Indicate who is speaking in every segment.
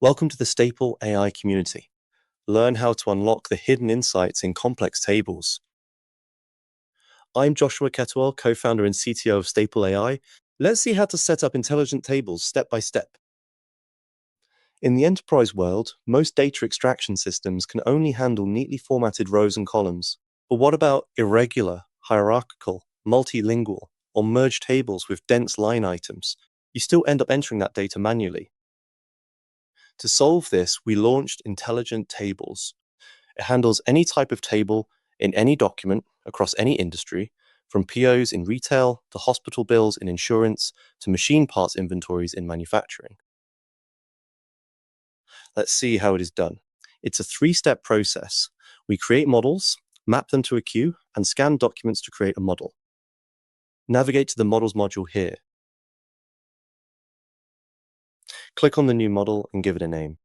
Speaker 1: Welcome to the Staple AI community. Learn how to unlock the hidden insights in complex tables. I'm Joshua Kettlewell, co-founder and CTO of Staple AI. Let's see how to set up intelligent tables step by step. In the enterprise world, most data extraction systems can only handle neatly formatted rows and columns. But what about irregular, hierarchical, multilingual, or merged tables with dense line items? You still end up entering that data manually. To solve this, we launched Intelligent Tables. It handles any type of table in any document across any industry, from POs in retail to hospital bills in insurance to machine parts inventories in manufacturing. Let's see how it is done. It's a three-step process. We create models, map them to a queue, and scan documents to create a model. Navigate to the Models module here. Click on the new model and give it a name.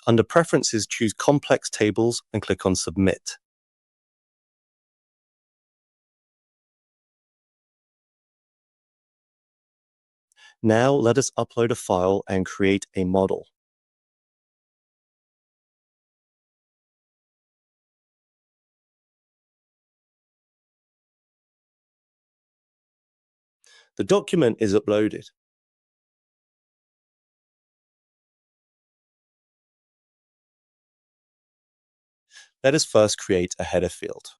Speaker 1: Under Preferences, choose Complex Tables and click on Submit. Now let us upload a file and create a model. The document is uploaded. Let us first create a header field.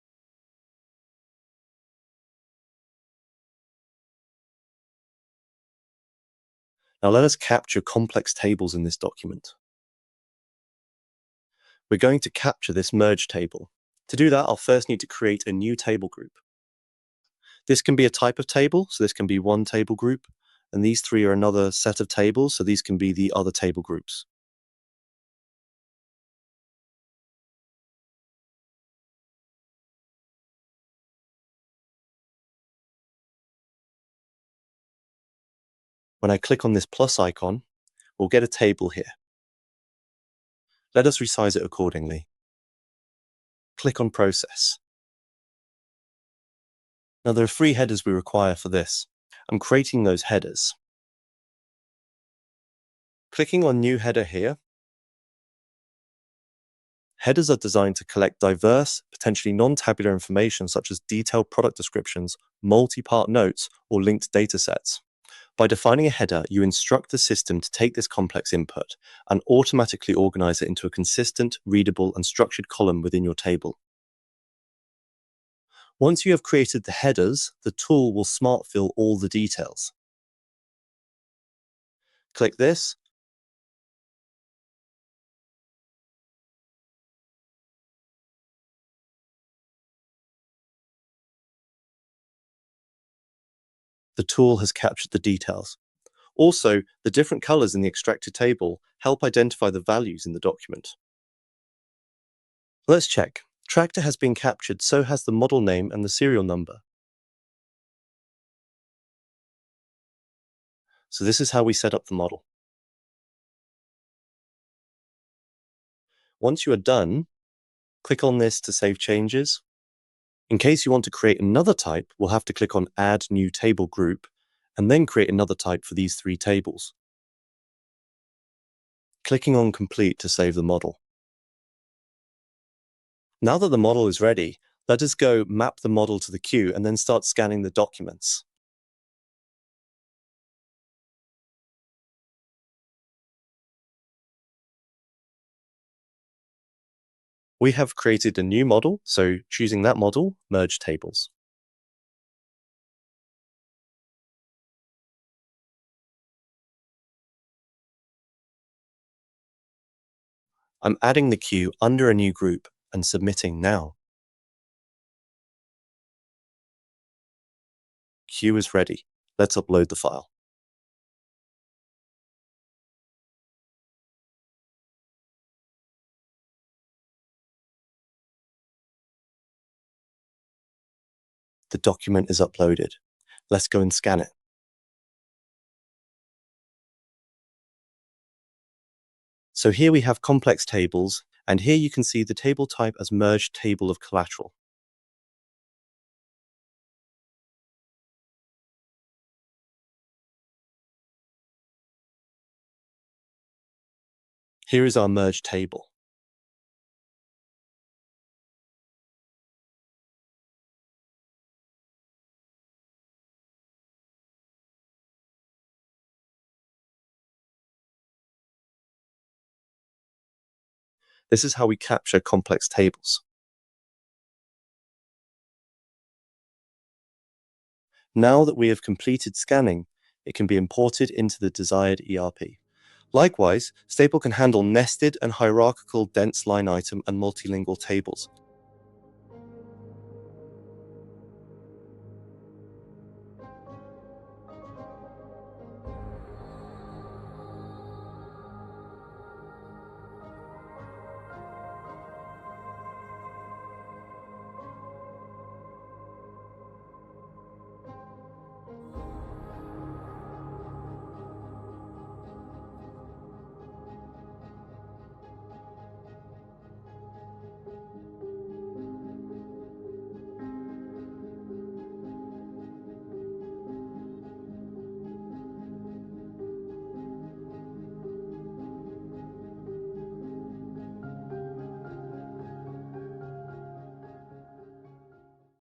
Speaker 1: Now let us capture complex tables in this document. We're going to capture this merge table. To do that, I'll first need to create a new table group. This can be a type of table, so this can be one table group, and these three are another set of tables, so these can be the other table groups. When I click on this plus icon, we'll get a table here. Let us resize it accordingly. Click on Process. Now there are three headers we require for this. I'm creating those headers. Clicking on New Header here. Headers are designed to collect diverse, potentially non-tabular information such as detailed product descriptions, multi-part notes, or linked datasets. By defining a header, you instruct the system to take this complex input and automatically organize it into a consistent, readable, and structured column within your table. Once you have created the headers, the tool will smart fill all the details. Click this. The tool has captured the details. Also, the different colors in the extracted table help identify the values in the document. Let's check. Tractor has been captured, so has the model name and the serial number. So this is how we set up the model. Once you are done, click on this to save changes. In case you want to create another type, we'll have to click on Add New Table Group, and then create another type for these three tables. Clicking on Complete to save the model. Now that the model is ready, let us go map the model to the queue and then start scanning the documents. We have created a new model, so choosing that model, merge tables. I'm adding the queue under a new group and submitting now. Queue is ready. Let's upload the file. The document is uploaded. Let's go and scan it. So here we have complex tables, And here you can see the table type as merged table of collateral. Here is our merged table. This is how we capture complex tables. Now that we have completed scanning, it can be imported into the desired ERP. Likewise, Staple can handle nested and hierarchical dense line item and multilingual tables.